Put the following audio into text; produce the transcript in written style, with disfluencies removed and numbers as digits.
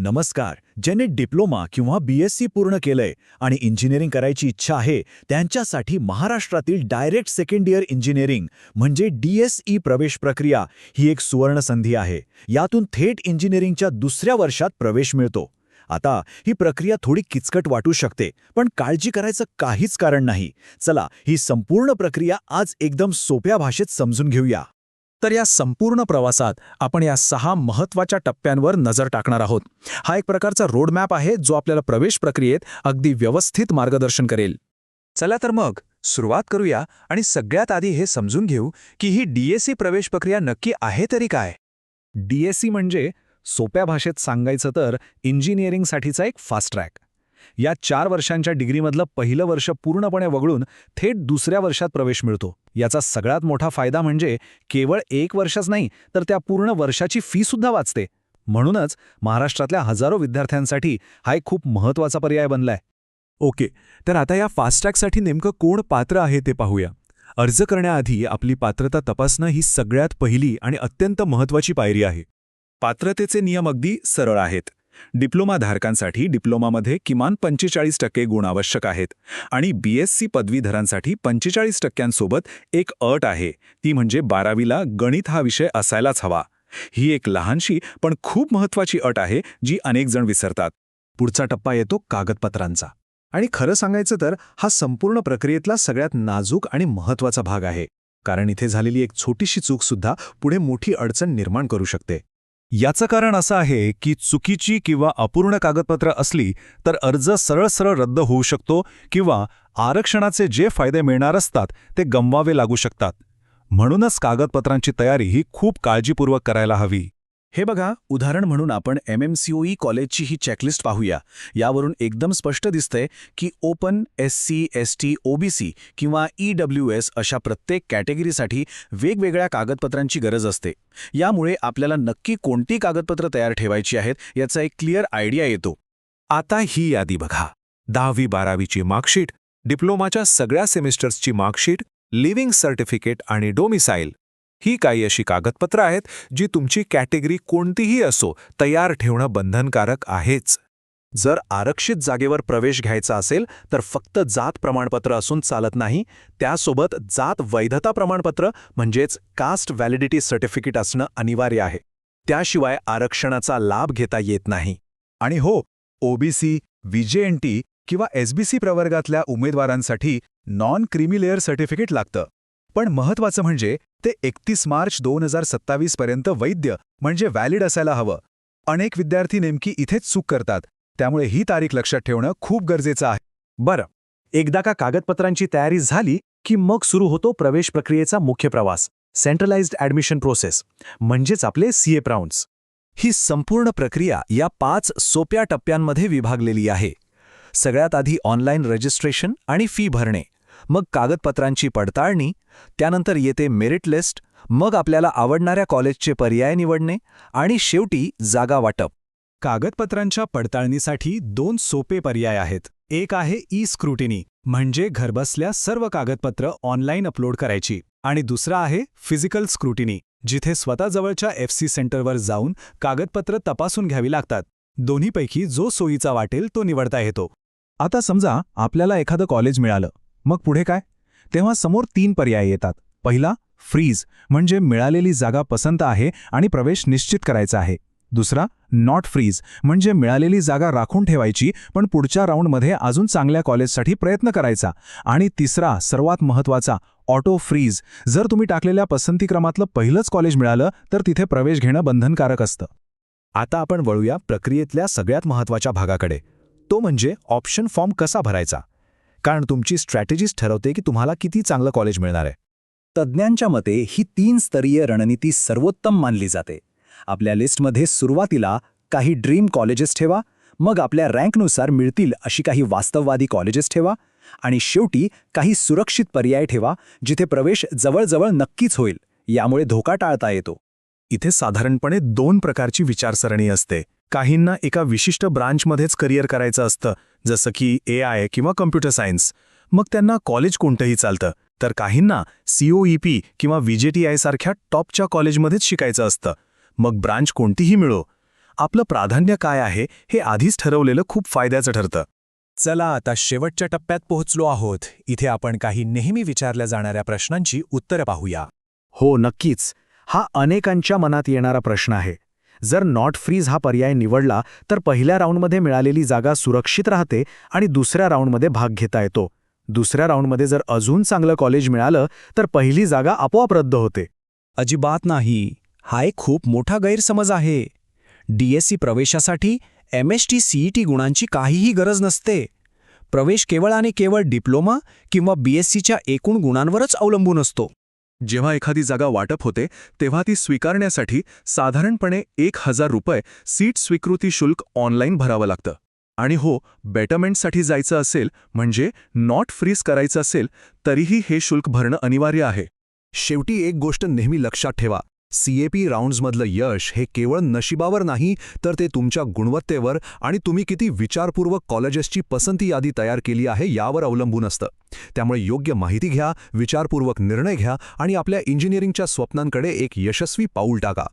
नमस्कार. ज्यांनी डिप्लोमा किंवा BSc पूर्ण केलंय आणि इंजिनिअरिंग करायची इच्छा आहे त्यांच्यासाठी महाराष्ट्रातील डायरेक्ट सेकंड इयर इंजिनिअरिंग म्हणजे DSE प्रवेश प्रक्रिया ही एक सुवर्ण संधी आहे. यातून थेट इंजिनिअरिंगच्या दुसऱ्या वर्षात प्रवेश मिळतो. आता ही प्रक्रिया थोडी किचकट वाटू शकते, पण काळजी करायचं काहीच कारण नाही. चला ही संपूर्ण प्रक्रिया आज एकदम सोप्या भाषेत समजून घेऊया. तर या संपूर्ण प्रवासात आपण या 6 महत्त्वाच्या टप्प्यांवर नजर टाकणार आहोत. हा एक प्रकारचा रोडमॅप आहे जो आपल्याला प्रवेश प्रक्रियेत अगदी व्यवस्थित मार्गदर्शन करेल. चला तर मग सुरुवात करूया आणि सगळ्यात आधी हे समजून घेऊ की ही DSE प्रवेश प्रक्रिया नक्की आहे तरी काय. DSE म्हणजे सोप्या भाषेत सांगायचं तर इंजिनिअरिंगसाठीचा एक फास्ट ट्रॅक. या 4 वर्षांच्या डिग्रीमधलं पहिलं वर्ष पूर्णपणे वगळून थेट दुसऱ्या वर्षात प्रवेश मिळतो. याचा सगळ्यात मोठा फायदा म्हणजे केवळ 1 वर्षच नाही तर त्या पूर्ण वर्षाची फीसुद्धा वाचते. म्हणूनच महाराष्ट्रातल्या हजारो विद्यार्थ्यांसाठी हा एक खूप महत्त्वाचा पर्याय बनलाय. ओके, तर आता या फास्ट ट्रॅकसाठी नेमकं कोण पात्र आहे ते पाहूया. अर्ज करण्याआधी आपली पात्रता तपासणं ही सगळ्यात पहिली आणि अत्यंत महत्त्वाची पायरी आहे. पात्रतेचे नियम अगदी सरळ आहेत. डिप्लोमाधारकांसाठी डिप्लोमामध्ये किमान 45% गुण आवश्यक आहेत आणि BSc पदवीधरांसाठी 45% एक अट आहे, ती म्हणजे 12वीला गणित हा विषय असायलाच हवा. ही एक लहानशी पण खूप महत्त्वाची अट आहे जी अनेक जण विसरतात. पुढचा टप्पा येतो कागदपत्रांचा. आणि खरं सांगायचं तर हा संपूर्ण प्रक्रियेतला सगळ्यात नाजूक आणि महत्त्वाचा भाग आहे, कारण इथे झालेली एक छोटीशी चूकसुद्धा पुढे मोठी अडचण निर्माण करू शकते. याचं कारण असं आहे की चुकीची किंवा अपूर्ण कागदपत्र असली तर अर्ज सरळ रद्द होऊ शकतो किंवा आरक्षणाचे जे फायदे मिळणार असतात ते गमवावे लागू शकतात. म्हणूनच कागदपत्रांची तयारी ही खूप काळजीपूर्वक करायला हवी. हे बघा, उदाहरण म्हणून आपण MMCOE कॉलेजची ही चेकलिस्ट पाहूया. यावरून एकदम स्पष्ट दिसतंय की ओपन, SC, ST, OBC किंवा EWS अशा प्रत्येक कॅटेगरीसाठी वेगवेगळ्या कागदपत्रांची गरज असते. यामुळे आपल्याला नक्की कोणती कागदपत्र तयार ठेवायची आहेत याचा एक क्लिअर आयडिया येतो. आता ही यादी बघा. 10वी 12वीची मार्कशीट, डिप्लोमाच्या सगळ्या सेमिस्टर्सची मार्कशीट, लिव्हिंग सर्टिफिकेट आणि डोमिसाईल ही काही अशी कागदपत्रं आहेत जी तुमची कॅटेगरी कोणतीही असो तयार ठेवणं बंधनकारक आहेच. जर आरक्षित जागेवर प्रवेश घ्यायचा असेल तर फक्त जात प्रमाणपत्र असून चालत नाही, त्यासोबत जात वैधता प्रमाणपत्र म्हणजेच कास्ट व्हॅलिडिटी सर्टिफिकेट असणं अनिवार्य आहे. त्याशिवाय आरक्षणाचा लाभ घेता येत नाही. आणि हो, OBC, VJNT किंवा SBC प्रवर्गातल्या उमेदवारांसाठी नॉन क्रीमी सर्टिफिकेट लागतं. पण महत्त्वाचं म्हणजे ते 31 मार्च 2027 पर्यंत वैध म्हणजे व्हॅलिड असायला हवं. अनेक विद्यार्थी नेमकी इथेच चूक करतात, त्यामुळे ही तारीख लक्षात ठेवणं खूप गरजेचं आहे. बरं, एकदा का कागदपत्रांची तयारी झाली की मग सुरू होतो प्रवेश प्रक्रियेचा मुख्य प्रवास, सेंट्रलाइज्ड ॲडमिशन प्रोसेस म्हणजेच आपले CA राऊंड्स. ही संपूर्ण प्रक्रिया या 5 सोप्या टप्प्यांमध्ये विभागलेली आहे. सगळ्यात आधी ऑनलाईन रजिस्ट्रेशन आणि फी भरणे, मग कागदपत्रांची पडताळणी, त्यानंतर येते मेरिट लिस्ट, मग आपल्याला आवडणाऱ्या कॉलेजचे पर्याय निवडणे आणि शेवटी जागा वाटप. कागदपत्रांच्या पडताळणीसाठी 2 सोपे पर्याय आहेत. एक आहे स्क्रुटिनी म्हणजे घरबसल्या सर्व कागदपत्र ऑनलाईन अपलोड करायची, आणि दुसरा आहे फिजिकल स्क्रुटिनी जिथे स्वतःजवळच्या FC सेंटरवर जाऊन कागदपत्र तपासून घ्यावी लागतात. दोन्हीपैकी जो सोयीचा वाटेल तो निवडता येतो. आता समजा आपल्याला एखादं कॉलेज मिळालं, मग पुढे काय? तेव्हा समोर 3 पर्याय येतात. पहिला, फ्रीज म्हणजे मिळालेली जागा पसंत आहे आणि प्रवेश निश्चित करायचा आहे. दुसरा, नॉट फ्रीज म्हणजे मिळालेली जागा राखून ठेवायची पण पुढच्या राऊंडमध्ये अजून चांगल्या कॉलेजसाठी प्रयत्न करायचा. आणि तिसरा, सर्वात महत्त्वाचा, ऑटो फ्रीज. जर तुम्ही टाकलेल्या पसंतीक्रमातलं पहिलंच कॉलेज मिळालं तर तिथे प्रवेश घेणं बंधनकारक असतं. आता आपण वळूया प्रक्रियेतल्या सगळ्यात महत्त्वाच्या भागाकडे, तो म्हणजे ऑप्शन फॉर्म कसा भरायचा. कारण तुमची स्ट्रॅटेजीज ठरवते की तुम्हाला किती चांगलं कॉलेज मिळणार आहे. तज्ज्ञांच्या मते ही 3 स्तरीय रणनीती सर्वोत्तम मानली जाते. आपल्या लिस्टमध्ये सुरुवातीला काही ड्रीम कॉलेजेस ठेवा, मग आपल्या रँकनुसार मिळतील अशी काही वास्तववादी कॉलेजेस ठेवा आणि शेवटी काही सुरक्षित पर्याय ठेवा जिथे प्रवेश जवळजवळ नक्कीच होईल. यामुळे धोका टाळता येतो. इथे साधारणपणे 2 प्रकारची विचारसरणी असते. काहींना एका विशिष्ट ब्रांचमध्येच करिअर करायचं असतं, जसं की AI किंवा कम्प्युटर सायन्स. मग त्यांना कॉलेज कोणतंही चालतं. तर काहींना COEP किंवा VJTI सारख्या टॉपच्या कॉलेजमध्येच शिकायचं असतं. मग ब्रांच कोणतीही मिळो. आपलं प्राधान्य काय आहे हे आधीच ठरवलेलं खूप फायद्याचं ठरतं. चला आता शेवटच्या टप्प्यात पोहोचलो आहोत. इथे आपण काही नेहमी विचारल्या जाणाऱ्या प्रश्नांची उत्तरं पाहूया. हो नक्कीच. हा अनेकांच्या मनात येणारा प्रश्न आहे. जर नॉट फ्रीज हा पर्याय निवडला तर पहिल्या राऊंडमध्ये मिळालेली जागा सुरक्षित राहते आणि दुसऱ्या राऊंडमध्ये भाग घेता येतो. दुसऱ्या राऊंडमध्ये जर अजून चांगलं कॉलेज मिळालं तर पहिली जागा आपोआप रद्द होते. अजिबात नाही. हा एक खूप मोठा गैरसमज आहे. DSE प्रवेशासाठी MST CET गुणांची काहीही गरज नसते. प्रवेश केवळ आणि केवळ डिप्लोमा किंवा BSCच्या एकूण गुणांवरच अवलंबून असतो. जेव्हा एखादी जागा वाटप होते तेव्हा ती स्वीकारण्यासाठी साधारणपणे ₹1000 सीट स्वीकृती शुल्क ऑनलाईन भरावं लागतं. आणि हो, बेटरमेंटसाठी जायचं असेल म्हणजे नॉट फ्रीज करायचं असेल तरीही हे शुल्क भरणं अनिवार्य आहे. शेवटी एक गोष्ट नेहमी लक्षात ठेवा. CAP राऊंड्समधलं यश हे केवळ नशिबावर नाही तर ते तुमच्या गुणवत्तेवर आणि तुम्ही किती विचारपूर्वक कॉलेजेसची पसंती यादी तयार केली आहे यावर अवलंबून असतं. त्यामुळे योग्य माहिती घ्या, विचारपूर्वक निर्णय घ्या आणि आपल्या इंजिनिअरिंगच्या स्वप्नांकडे एक यशस्वी पाऊल टाका.